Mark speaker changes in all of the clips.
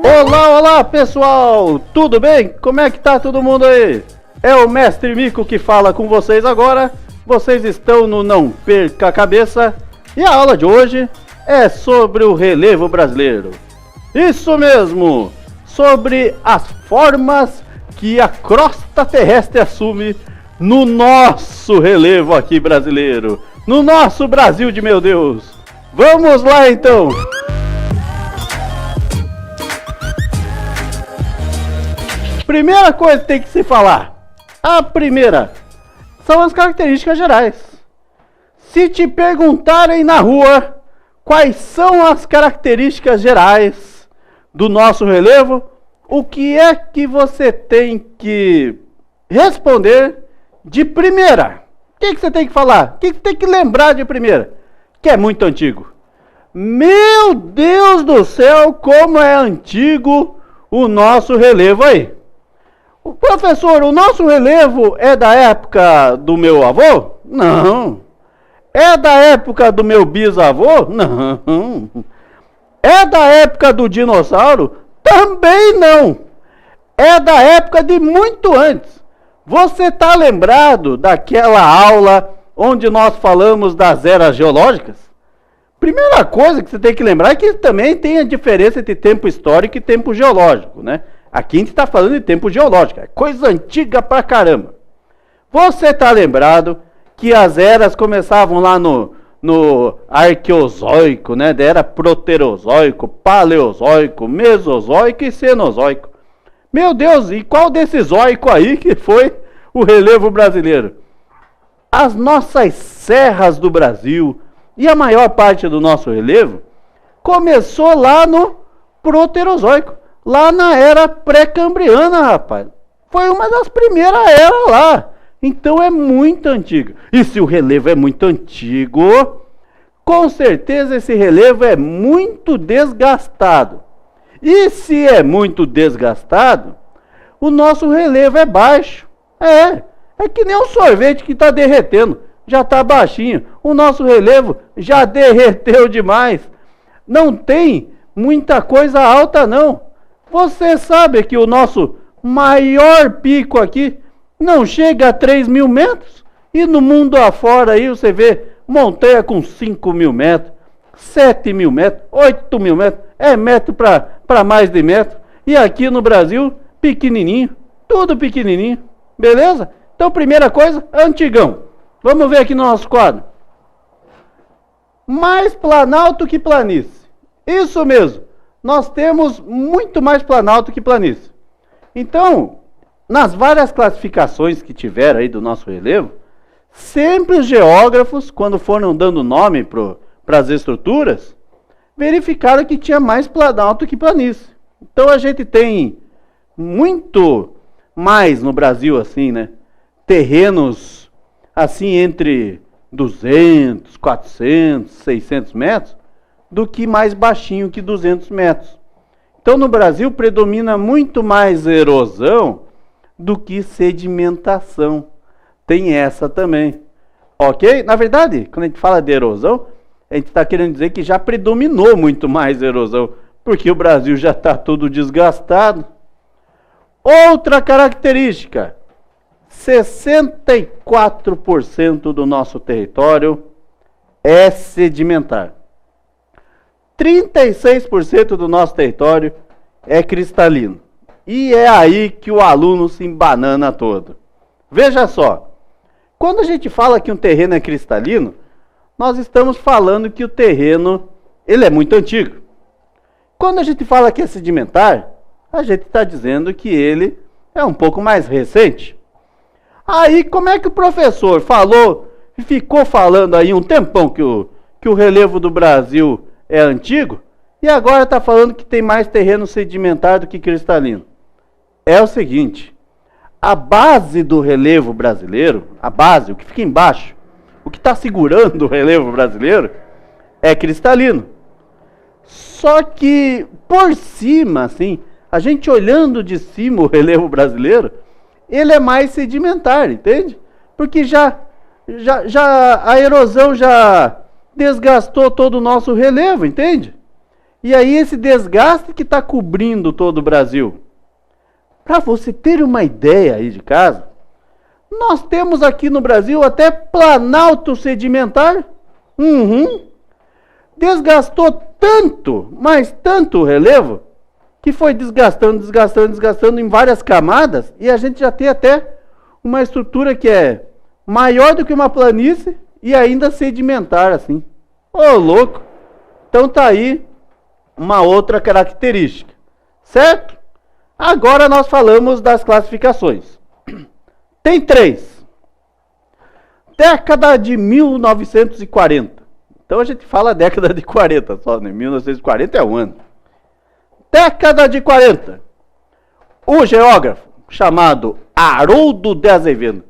Speaker 1: Olá, olá pessoal, tudo bem? Como é que tá todo mundo aí? É o Mestre Mico que fala com vocês agora. Vocês estão no Não Perca a Cabeça e a aula de hoje é sobre o relevo brasileiro. Isso mesmo, sobre as formas que a crosta terrestre assume no nosso relevo aqui brasileiro, no nosso Brasil de meu Deus. Vamos lá então! Primeira coisa que tem que se falar, a primeira, são as características gerais. Se te perguntarem na rua quais são as características gerais do nosso relevo, o que é que você tem que responder de primeira? O que você tem que falar? O que você tem que lembrar de primeira? Que é muito antigo. Meu Deus do céu, como é antigo o nosso relevo aí. Professor, o nosso relevo é da época do meu avô? Não. É da época do meu bisavô? Não. É da época do dinossauro? Também não. É da época de muito antes. Você está lembrado daquela aula onde nós falamos das eras geológicas? Primeira coisa que você tem que lembrar é que também tem a diferença entre tempo histórico e tempo geológico, né? Aqui a gente está falando de tempo geológico, é coisa antiga pra caramba. Você está lembrado que as eras começavam lá no Arqueozoico, né? Da era Proterozoico, Paleozoico, Mesozoico e Cenozoico. Meu Deus, e qual desses zoico aí que foi o relevo brasileiro? As nossas serras do Brasil e a maior parte do nosso relevo começou lá no Proterozoico. Lá na era pré-cambriana, rapaz. Foi uma das primeiras eras lá. Então é muito antigo. E se o relevo é muito antigo, com certeza esse relevo é muito desgastado. E se é muito desgastado, o nosso relevo é baixo. É que nem um sorvete que está derretendo. Já está baixinho. O nosso relevo já derreteu demais. Não tem muita coisa alta, não. Você sabe que o nosso maior pico aqui não chega a 3.000 metros? E no mundo afora aí você vê montanha com 5.000 metros, 7.000 metros, 8.000 metros, é metro para mais de metro. E aqui no Brasil, pequenininho, tudo pequenininho, beleza? Então primeira coisa, antigão. Vamos ver aqui no nosso quadro. Mais planalto que planície. Isso mesmo. Nós temos muito mais planalto que planície. Então, nas várias classificações que tiveram aí do nosso relevo, sempre os geógrafos, quando foram dando nome para as estruturas, verificaram que tinha mais planalto que planície. Então a gente tem muito mais no Brasil, assim, né? Terrenos, assim, entre 200, 400, 600 metros, do que mais baixinho que 200 metros. Então no Brasil predomina muito mais erosão do que sedimentação. Tem essa também. Ok? Na verdade, quando a gente fala de erosão, a gente está querendo dizer que já predominou muito mais erosão, porque o Brasil já está todo desgastado. Outra característica, 64% do nosso território é sedimentar. 36% do nosso território é cristalino. E é aí que o aluno se embanana todo. Veja só, quando a gente fala que um terreno é cristalino, nós estamos falando que o terreno ele é muito antigo. Quando a gente fala que é sedimentar, a gente está dizendo que ele é um pouco mais recente. Aí como é que o professor falou, ficou falando aí um tempão que o relevo do Brasil é antigo, e agora está falando que tem mais terreno sedimentar do que cristalino? É o seguinte, a base do relevo brasileiro, a base, o que fica embaixo, o que está segurando o relevo brasileiro, é cristalino. Só que por cima, assim, a gente olhando de cima o relevo brasileiro, ele é mais sedimentar, entende? Porque já a erosão já desgastou todo o nosso relevo, entende? E aí esse desgaste que está cobrindo todo o Brasil. Para você ter uma ideia aí de casa, nós temos aqui no Brasil até planalto sedimentar. Desgastou tanto, mas tanto o relevo, que foi desgastando em várias camadas, e a gente já tem até uma estrutura que é maior do que uma planície e ainda sedimentar assim. Ô, louco! Então tá aí uma outra característica, certo? Agora nós falamos das classificações. Tem 3. Década de 1940. Então a gente fala década de 40 só, né? 1940 é um ano. Década de 40. O geógrafo chamado Haroldo de Azevedo.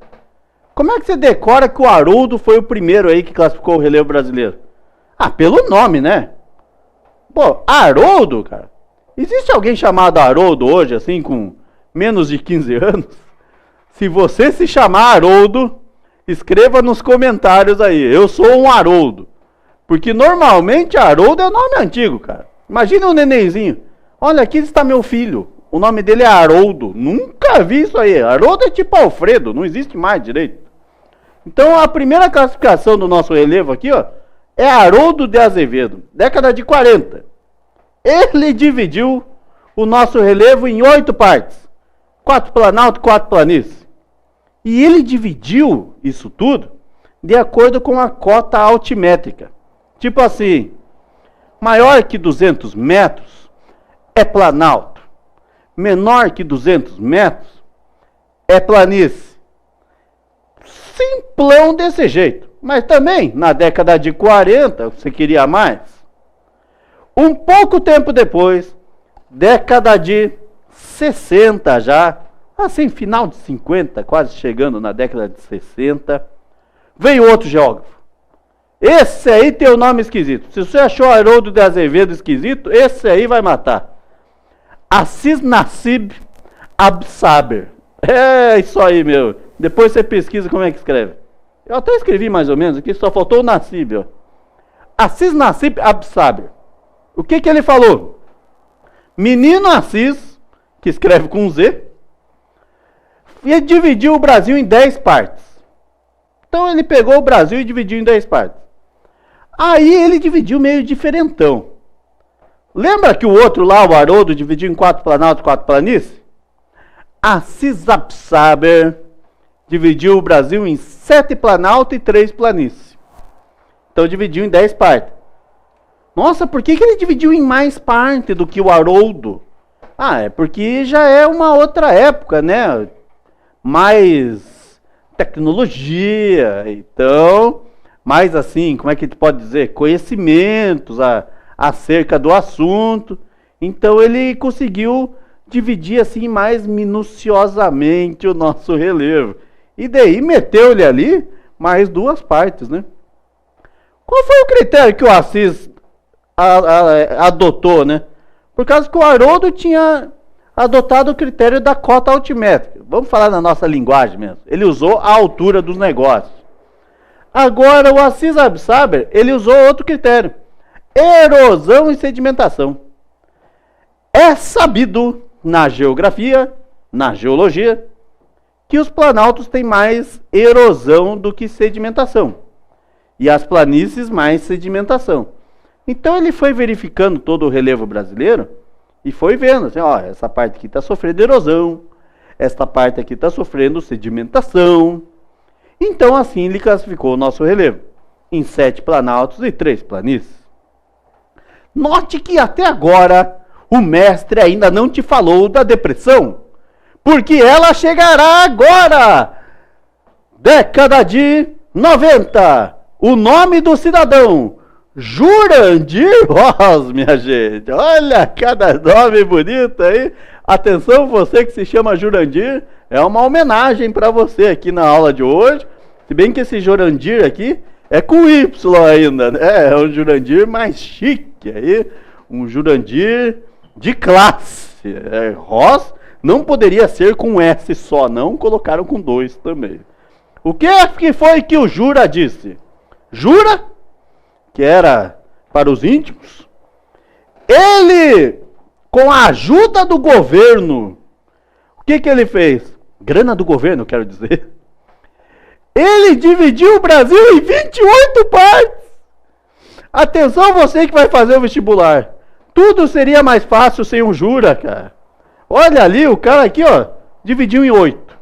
Speaker 1: Como é que você decora que o Haroldo foi o primeiro aí que classificou o relevo brasileiro? Ah, pelo nome, né? Pô, Haroldo, cara. Existe alguém chamado Haroldo hoje, assim, com menos de 15 anos? Se você se chamar Haroldo, escreva nos comentários aí. Eu sou um Haroldo. Porque normalmente Haroldo é o nome antigo, cara. Imagina um nenenzinho. Olha, aqui está meu filho. O nome dele é Haroldo. Nunca vi isso aí. Haroldo é tipo Alfredo, não existe mais direito. Então a primeira classificação do nosso relevo aqui, ó, é Haroldo de Azevedo, década de 40. Ele dividiu o nosso relevo em 8 partes. 4 planalto, 4 planícies. E ele dividiu isso tudo de acordo com a cota altimétrica. Tipo assim, maior que 200 metros é planalto. Menor que 200 metros é planície. Simplão desse jeito. Mas também, na década de 40, você queria mais. Um pouco tempo depois, década de 60 já, assim, final de 50, quase chegando na década de 60, veio outro geógrafo. Esse aí tem o nome esquisito. Se você achou Haroldo de Azevedo esquisito, esse aí vai matar. Assis Nassib Absaber. É isso aí, meu. Depois você pesquisa como é que escreve. Eu até escrevi mais ou menos aqui, só faltou o Nassib, ó. Assis Nassib Absaber. O que ele falou? Menino Assis, que escreve com Z, e dividiu o Brasil em 10 partes. Então ele pegou o Brasil e dividiu em 10 partes. Aí ele dividiu meio diferentão. Lembra que o outro lá, o Haroldo, dividiu em 4 planaltos e 4 planícies? Assis Absaber dividiu o Brasil em 7 planaltos e 3 planícies. Então dividiu em 10 partes. Nossa, por que ele dividiu em mais parte do que o Haroldo? Ah, é porque já é uma outra época, né? Mais tecnologia, então, mais assim, como é que a gente pode dizer? Conhecimentos acerca do assunto. Então ele conseguiu dividir assim mais minuciosamente o nosso relevo. E daí meteu-lhe ali mais 2 partes, né? Qual foi o critério que o Assis adotou, né? Por causa que o Haroldo tinha adotado o critério da cota altimétrica. Vamos falar na nossa linguagem mesmo. Ele usou a altura dos negócios. Agora o Assis Absaber, ele usou outro critério. Erosão e sedimentação. É sabido na geografia, na geologia, que os planaltos têm mais erosão do que sedimentação. E as planícies mais sedimentação. Então ele foi verificando todo o relevo brasileiro e foi vendo, assim, ó, essa parte aqui está sofrendo erosão, esta parte aqui está sofrendo sedimentação. Então assim ele classificou o nosso relevo em 7 planaltos e 3 planícies. Note que até agora o mestre ainda não te falou da depressão, porque ela chegará agora. Década de 90. O nome do cidadão: Jurandir Ross, minha gente. Olha cada nome bonito aí. Atenção, você que se chama Jurandir, é uma homenagem para você aqui na aula de hoje. Se bem que esse Jurandir aqui é com Y ainda, né? É um Jurandir mais chique aí, um Jurandir de classe. Ross não poderia ser com S só, não, colocaram com 2 também. O que foi que o Jura disse? Jura, que era para os íntimos, Ele, com a ajuda do governo, o que ele fez? Grana do governo, quero dizer. Ele dividiu o Brasil em 28 partes. Atenção, você que vai fazer o vestibular. Tudo seria mais fácil sem o Jura, cara. Olha ali, o cara aqui, ó, dividiu em 8.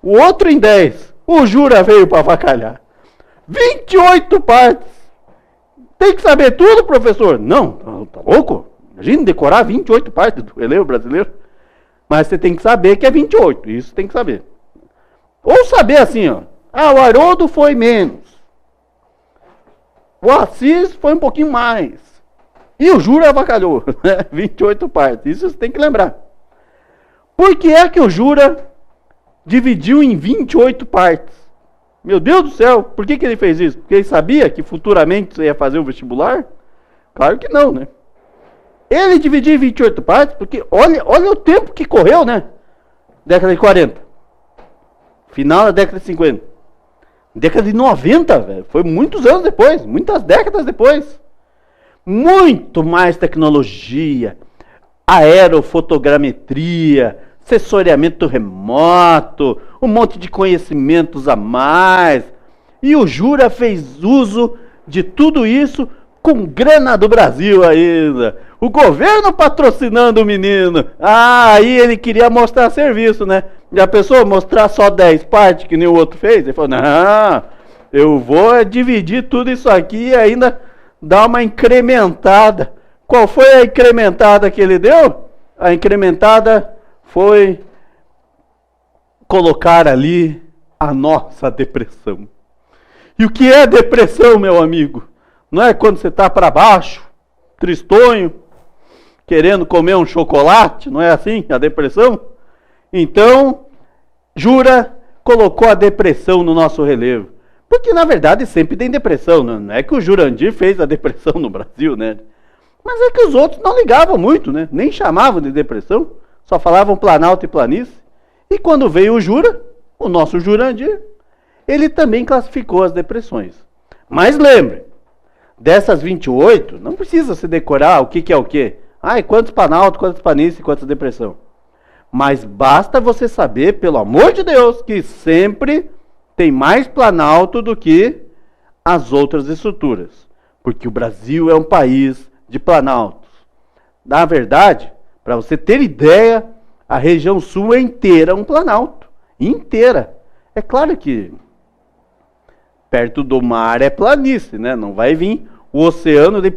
Speaker 1: O outro em 10. O Jura veio para avacalhar. 28 partes. Tem que saber tudo, professor? Não, tá louco? Imagina decorar 28 partes do relevo brasileiro. Mas você tem que saber que é 28. Isso tem que saber. Ou saber assim, ó. Ah, o Haroldo foi menos. O Assis foi um pouquinho mais. E o Jura avacalhou. 28 partes. Isso você tem que lembrar. Por que é que o Jura dividiu em 28 partes? Meu Deus do céu, por que ele fez isso? Porque ele sabia que futuramente você ia fazer o vestibular? Claro que não, né? Ele dividiu em 28 partes porque olha o tempo que correu, né? Década de 40. Final da década de 50. Década de 90, velho. Foi muitos anos depois, muitas décadas depois. Muito mais tecnologia, aerofotogrametria, sensoriamento remoto, um monte de conhecimentos a mais. E o Jura fez uso de tudo isso com grana do Brasil ainda. O governo patrocinando o menino. Ah, aí ele queria mostrar serviço, né? Já pensou mostrar só 10 partes que nem o outro fez? Ele falou, não, eu vou dividir tudo isso aqui e ainda dar uma incrementada. Qual foi a incrementada que ele deu? A incrementada foi colocar ali a nossa depressão. E o que é depressão, meu amigo? Não é quando você está para baixo, tristonho, querendo comer um chocolate, não é assim a depressão? Então, Jura colocou a depressão no nosso relevo. Porque, na verdade, sempre tem depressão. Não é que o Jurandir fez a depressão no Brasil, né? Mas é que os outros não ligavam muito, né? Nem chamavam de depressão. Só falavam Planalto e Planície. E quando veio o Jura, o nosso Jurandir, ele também classificou as depressões. Mas lembre, dessas 28, não precisa se decorar o que é o quê. Ai, quantos Planalto, quantos Planície, quantas depressão. Mas basta você saber, pelo amor de Deus, que sempre tem mais Planalto do que as outras estruturas. Porque o Brasil é um país de planaltos. Na verdade, para você ter ideia, a região sul é inteira um planalto. Inteira. É claro que perto do mar é planície, né? Não vai vir o oceano de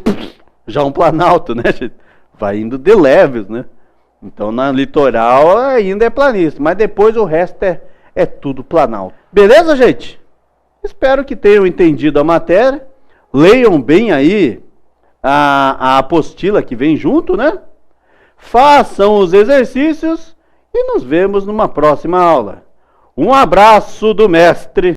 Speaker 1: já um planalto, né? Vai indo de leves, né? Então, na litoral ainda é planície, mas depois o resto é tudo planalto. Beleza, gente? Espero que tenham entendido a matéria. Leiam bem aí a apostila que vem junto, né? Façam os exercícios e nos vemos numa próxima aula. Um abraço do mestre.